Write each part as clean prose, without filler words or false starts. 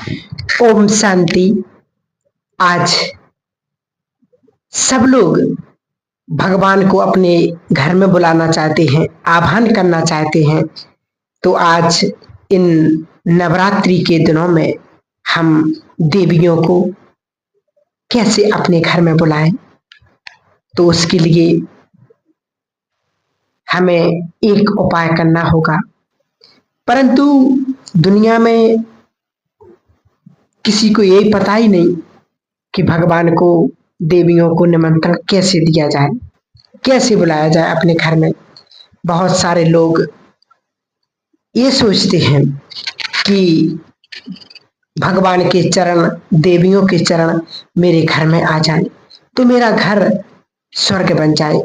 ओम शांति। आज सब लोग भगवान को अपने घर में बुलाना चाहते हैं, आह्वान करना चाहते हैं। तो आज इन नवरात्रि के दिनों में हम देवियों को कैसे अपने घर में बुलाएं, तो उसके लिए हमें एक उपाय करना होगा। परंतु दुनिया में किसी को यही पता ही नहीं कि भगवान को, देवियों को निमंत्रण कैसे दिया जाए, कैसे बुलाया जाए अपने घर में। बहुत सारे लोग ये सोचते हैं कि भगवान के चरण, देवियों के चरण मेरे घर में आ जाए तो मेरा घर स्वर्ग बन जाए।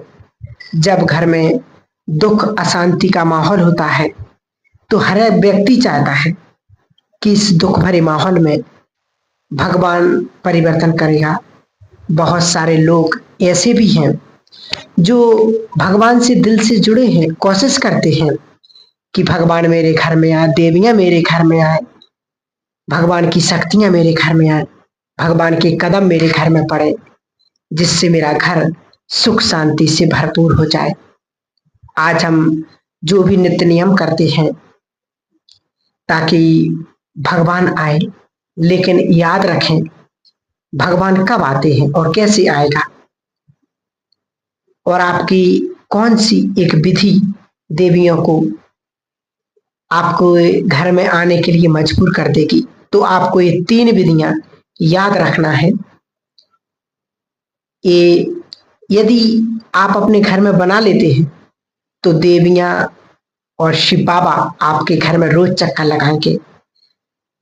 जब घर में दुख अशांति का माहौल होता है तो हर व्यक्ति चाहता है कि इस दुख भरे माहौल में भगवान परिवर्तन करेगा। बहुत सारे लोग ऐसे भी हैं जो भगवान से दिल से जुड़े हैं, कोशिश करते हैं कि भगवान मेरे घर में आए, देवियां मेरे घर में आए, भगवान की शक्तियां मेरे घर में आए, भगवान के कदम मेरे घर में पड़े, जिससे मेरा घर सुख शांति से भरपूर हो जाए। आज हम जो भी नित्य नियम करते हैं ताकि भगवान आए, लेकिन याद रखें भगवान कब आते हैं और कैसे आएगा, और आपकी कौन सी एक विधि देवियों को आपको घर में आने के लिए मजबूर कर देगी। तो आपको ये 3 विधियां याद रखना है। ये यदि आप अपने घर में बना लेते हैं तो देवियां और शिव बाबा आपके घर में रोज चक्कर लगाएंगे।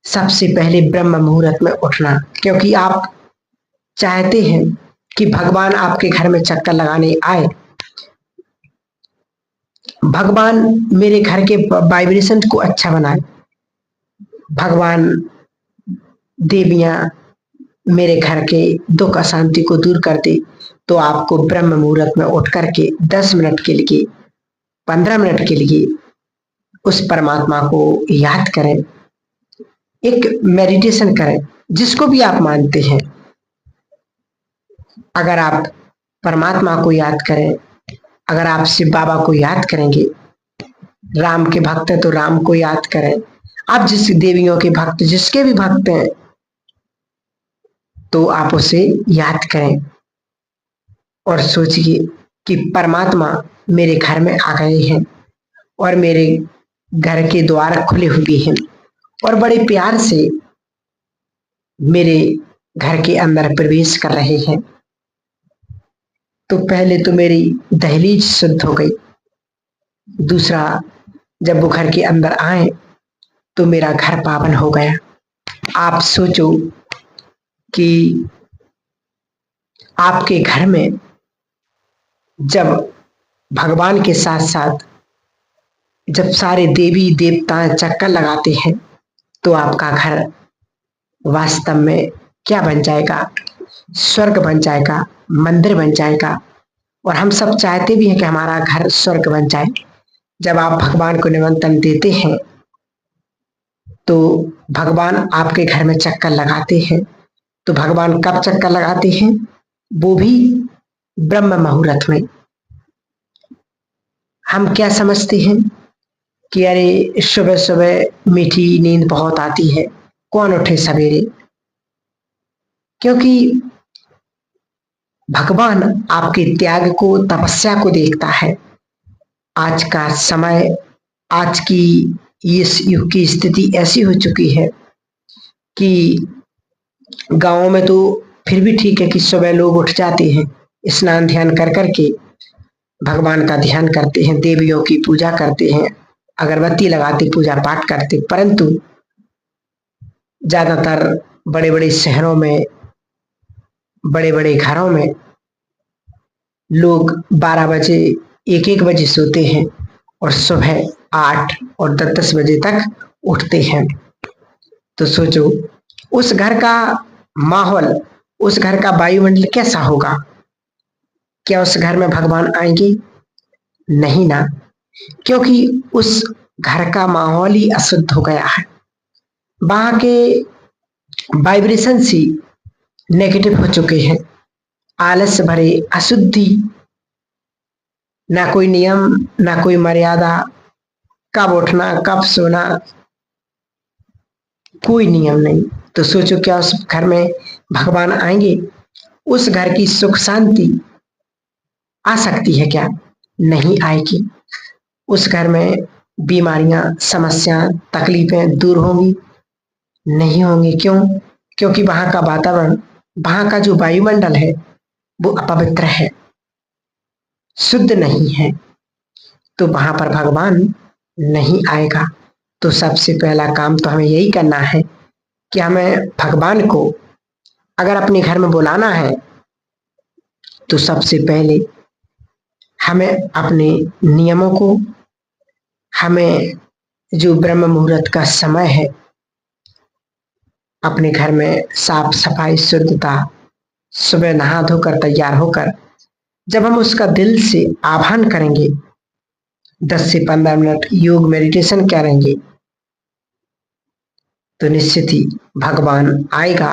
सबसे पहले ब्रह्म मुहूर्त में उठना, क्योंकि आप चाहते हैं कि भगवान आपके घर में चक्कर लगाने आए। भगवान मेरे घर के वाइब्रेशन को अच्छा बनाए, भगवान देवियां मेरे घर के दुख अशांति को दूर कर दे। तो आपको ब्रह्म मुहूर्त में उठ करके 10 मिनट के लिए, 15 मिनट के लिए उस परमात्मा को याद करें, एक मेडिटेशन करें, जिसको भी आप मानते हैं। अगर आप परमात्मा को याद करें, अगर आप शिव बाबा को याद करेंगे, राम के भक्त हैं तो राम को याद करें, आप जिस देवियों के भक्त, जिसके भी भक्त हैं तो आप उसे याद करें और सोचिए कि परमात्मा मेरे घर में आ गए हैं और मेरे घर के द्वार खुले हुए हैं और बड़े प्यार से मेरे घर के अंदर प्रवेश कर रहे हैं। तो पहले तो मेरी दहलीज शुद्ध हो गई, दूसरा जब वो घर के अंदर आए तो मेरा घर पावन हो गया। आप सोचो कि आपके घर में जब भगवान के साथ साथ जब सारे देवी देवता चक्कर लगाते हैं तो आपका घर वास्तव में क्या बन जाएगा? स्वर्ग बन जाएगा, मंदिर बन जाएगा। और हम सब चाहते भी हैं कि हमारा घर स्वर्ग बन जाए। जब आप भगवान को निमंत्रण देते हैं तो भगवान आपके घर में चक्कर लगाते हैं। तो भगवान कब चक्कर लगाते हैं? वो भी ब्रह्म मुहूर्त में। हम क्या समझते हैं कि अरे सुबह सुबह मीठी नींद बहुत आती है, कौन उठे सवेरे? क्योंकि भगवान आपके त्याग को, तपस्या को देखता है। आज का समय, आज की इस युग की स्थिति ऐसी हो चुकी है कि गांवों में तो फिर भी ठीक है कि सुबह लोग उठ जाते हैं, स्नान ध्यान कर करके भगवान का ध्यान करते हैं, देवियों की पूजा करते हैं, अगरबत्ती लगाते, पूजा पाठ करते। परंतु ज्यादातर बड़े बड़े शहरों में, बड़े बड़े घरों में लोग 12 बजे, 1-1 बजे सोते हैं और सुबह 8 और 10-10 बजे तक उठते हैं। तो सोचो उस घर का माहौल, उस घर का वायुमंडल कैसा होगा? क्या उस घर में भगवान आएंगे? नहीं ना, क्योंकि उस घर का माहौल ही अशुद्ध हो गया है। वहां के वाइब्रेशन ही नेगेटिव हो चुके हैं। आलस्य भरे, अशुद्धि, ना कोई नियम, ना कोई मर्यादा, कब उठना कब सोना, कोई नियम नहीं। तो सोचो क्या उस घर में भगवान आएंगे? उस घर की सुख शांति आ सकती है क्या? नहीं आएगी। उस घर में बीमारियां, समस्याएं, तकलीफें दूर होंगी? नहीं होंगी। क्यों? क्योंकि वहां का वातावरण, वहां का जो वायुमंडल है वो अपवित्र है, शुद्ध नहीं है। तो वहां पर भगवान नहीं आएगा। तो सबसे पहला काम तो हमें यही करना है कि हमें भगवान को अगर अपने घर में बुलाना है तो सबसे पहले हमें अपने नियमों को, हमें जो ब्रह्म मुहूर्त का समय है, अपने घर में साफ सफाई, शुद्धता, सुबह नहा धोकर तैयार होकर जब हम उसका दिल से आह्वान करेंगे, 10 से 15 मिनट योग मेडिटेशन करेंगे, तो निश्चित ही भगवान आएगा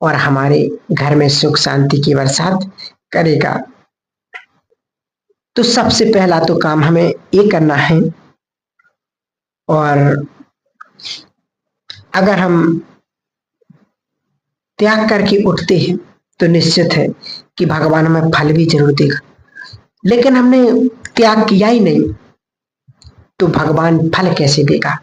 और हमारे घर में सुख शांति की बरसात करेगा। तो सबसे पहला तो काम हमें ये करना है। और अगर हम त्याग करके उठते हैं तो निश्चित है कि भगवान हमें फल भी जरूर देगा। लेकिन हमने त्याग किया ही नहीं तो भगवान फल कैसे देगा?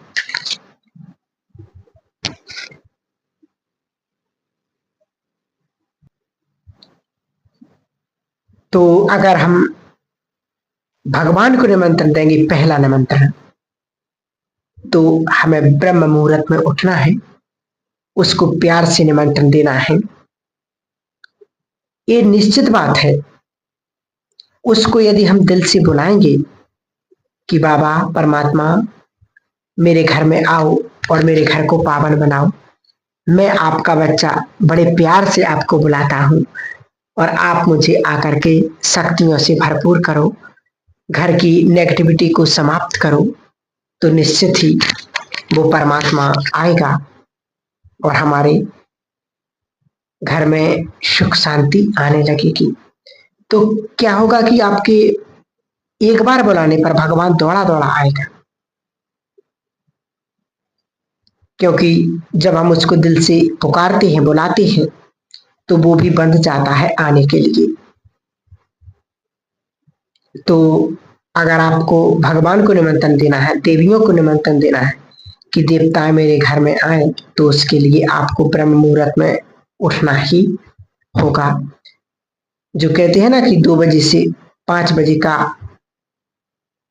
तो अगर हम भगवान को निमंत्रण देंगे, पहला निमंत्रण, तो हमें ब्रह्म मुहूर्त में उठना है, उसको प्यार से निमंत्रण देना है। ये निश्चित बात है, उसको यदि हम दिल से बुलाएंगे कि बाबा परमात्मा मेरे घर में आओ और मेरे घर को पावन बनाओ, मैं आपका बच्चा बड़े प्यार से आपको बुलाता हूँ और आप मुझे आकर के शक्तियों से भरपूर करो, घर की नेगेटिविटी को समाप्त करो, तो निश्चित ही वो परमात्मा आएगा और हमारे घर में सुख शांति आने लगेगी। तो क्या होगा कि आपके एक बार बुलाने पर भगवान दौड़ा दौड़ा आएगा, क्योंकि जब हम उसको दिल से पुकारते हैं, बुलाते हैं, तो वो भी बंध जाता है आने के लिए। तो अगर आपको भगवान को निमंत्रण देना है, देवियों को निमंत्रण देना है कि देवताएं मेरे घर में आए, तो उसके लिए आपको ब्रह्म मुहूर्त में उठना ही होगा। जो कहते हैं ना कि 2 बजे से 5 बजे का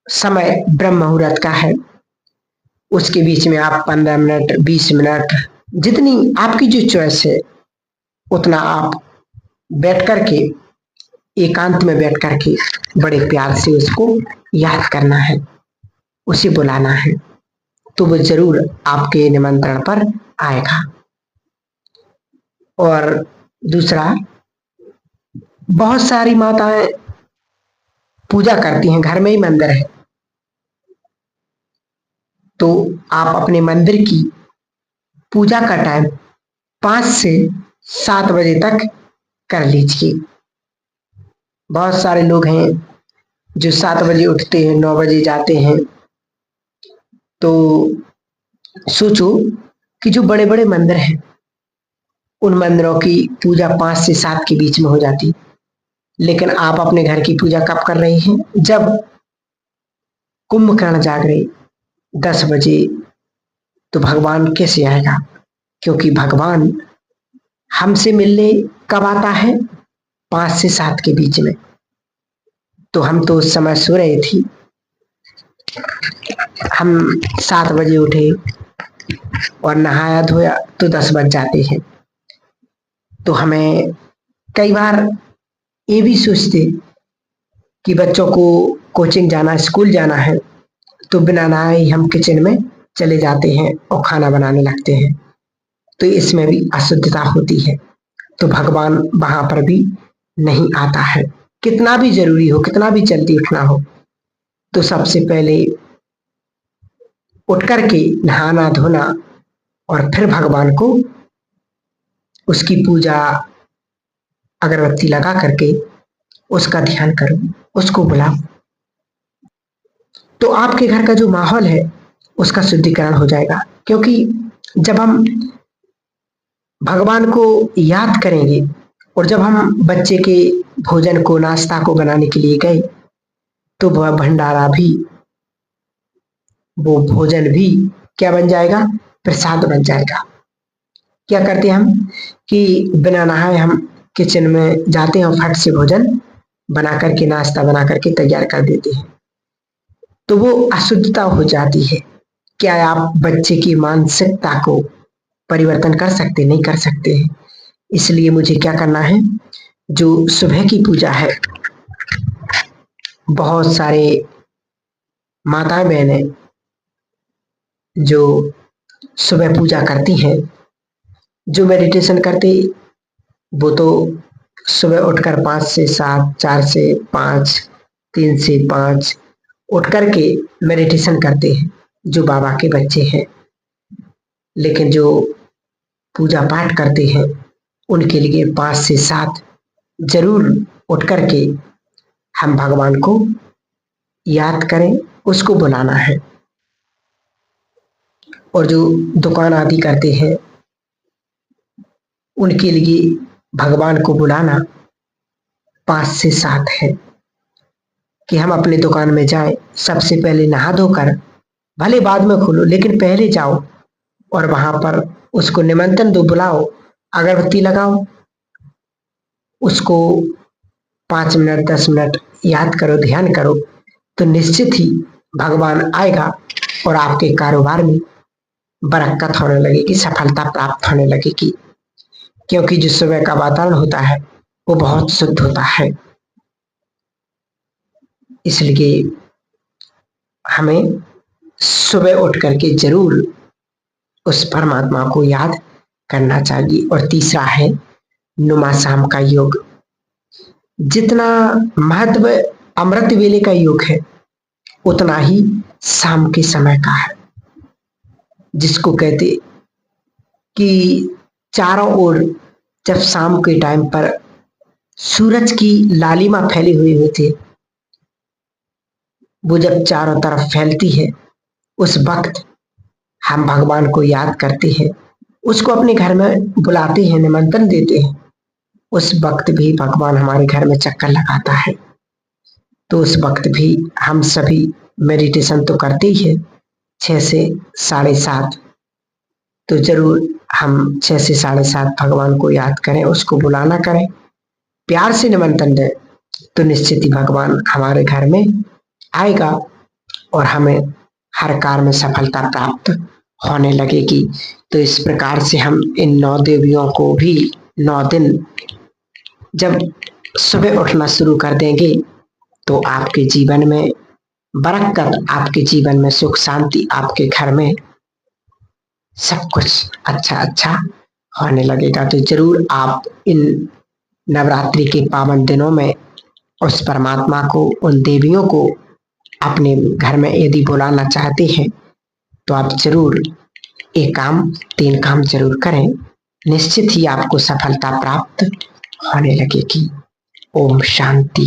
समय ब्रह्म मुहूर्त का है, उसके बीच में आप 15 मिनट, 20 मिनट, जितनी आपकी जो चॉइस है उतना आप बैठ करके, एकांत में बैठ करके बड़े प्यार से उसको याद करना है, उसे बुलाना है, तो वो जरूर आपके निमंत्रण पर आएगा। और दूसरा, बहुत सारी माताएं पूजा करती हैं, घर में ही मंदिर है, तो आप अपने मंदिर की पूजा का टाइम 5 से 7 बजे तक कर लीजिए। बहुत सारे लोग हैं जो 7 बजे उठते हैं, 9 बजे जाते हैं। तो सोचो कि जो बड़े बड़े मंदिर हैं, उन मंदिरों की पूजा 5 से 7 के बीच में हो जाती, लेकिन आप अपने घर की पूजा कब कर रहे हैं? जब कुंभकर्ण जाग रहे 10 बजे, तो भगवान कैसे आएगा? क्योंकि भगवान हमसे मिलने कब आता है? 5 से 7 के बीच में। तो हम तो उस समय सो रहे थी, हम 7 बजे उठे और नहाया धोया तो 10 बज जाते हैं। तो हमें कई बार ये भी सोचते कि बच्चों को कोचिंग जाना, स्कूल जाना है, तो बिना नहाए ही हम किचन में चले जाते हैं और खाना बनाने लगते हैं, तो इसमें भी अशुद्धता होती है। तो भगवान वहां पर भी नहीं आता है, कितना भी जरूरी हो, कितना भी जल्दी उठना हो, तो सबसे पहले उठ करके नहाना धोना और फिर भगवान को उसकी पूजा अगरबत्ती लगा करके उसका ध्यान करो, उसको बुलाओ, तो आपके घर का जो माहौल है उसका शुद्धिकरण हो जाएगा। क्योंकि जब हम भगवान को याद करेंगे और जब हम बच्चे के भोजन को, नाश्ता को बनाने के लिए गए, तो वह भंडारा भी, वो भोजन भी क्या बन जाएगा, प्रसाद बन जाएगा। क्या करते हैं हम कि बिना नहाए हम किचन में जाते हैं और फट से भोजन बना करके, नाश्ता बना करके तैयार कर देते हैं, तो वो अशुद्धता हो जाती है। क्या आप बच्चे की मानसिकता को परिवर्तन कर सकते? नहीं कर सकते हैं। इसलिए मुझे क्या करना है, जो सुबह की पूजा है, बहुत सारे माताएं बहनें जो सुबह पूजा करती हैं, जो मेडिटेशन करते, वो तो सुबह उठकर 5 से 7, 4 से 5, 3 से 5 उठ करके मेडिटेशन करते हैं, जो बाबा के बच्चे हैं। लेकिन जो पूजा पाठ करते हैं उनके लिए 5 से 7 जरूर उठ करके हम भगवान को याद करें, उसको बुलाना है। और जो दुकान आदि करते हैं उनके लिए भगवान को बुलाना 5 से 7 है कि हम अपने दुकान में जाएं, सबसे पहले नहा धोकर, भले बाद में खोलो लेकिन पहले जाओ और वहां पर उसको निमंत्रण दो, बुलाओ, अगरबत्ती लगाओ, उसको 5 मिनट 10 मिनट याद करो, ध्यान करो, तो निश्चित ही भगवान आएगा और आपके कारोबार में बरकत होने लगेगी, सफलता प्राप्त होने लगेगी। क्योंकि जो सुबह का वातावरण होता है वो बहुत शुद्ध होता है। इसलिए हमें सुबह उठ करके जरूर उस परमात्मा को याद करना चाहिए। और तीसरा है नुमा शाम का योग। जितना महत्व अमृत वेले का योग है उतना ही शाम के समय का है, जिसको कहते कि चारों ओर जब शाम के टाइम पर सूरज की लालिमा फैली हुई होती है, वो जब चारों तरफ फैलती है, उस वक्त हम भगवान को याद करते हैं, उसको अपने घर में बुलाते हैं, निमंत्रण देते हैं। उस वक्त भी भगवान हमारे घर में चक्कर लगाता है। तो उस वक्त भी हम सभी मेडिटेशन तो करते ही है 6 से 7:30, तो जरूर हम 6 से 7:30 भगवान को याद करें, उसको बुलाना करें, प्यार से निमंत्रण दें, तो निश्चित ही भगवान हमारे घर में आएगा और हमें हर कार्य में सफलता प्राप्त होने लगेगी। तो इस प्रकार से हम इन 9 देवियों को भी 9 दिन जब सुबह उठना शुरू कर देंगे तो आपके जीवन में बरकत, आपके जीवन में सुख शांति, आपके घर में सब कुछ अच्छा अच्छा होने लगेगा। तो जरूर आप इन नवरात्रि के पावन दिनों में उस परमात्मा को, उन देवियों को अपने घर में यदि बुलाना चाहते हैं तो आप जरूर 1 काम 3 काम जरूर करें, निश्चित ही आपको सफलता प्राप्त होने लगेगी। ओम शांति।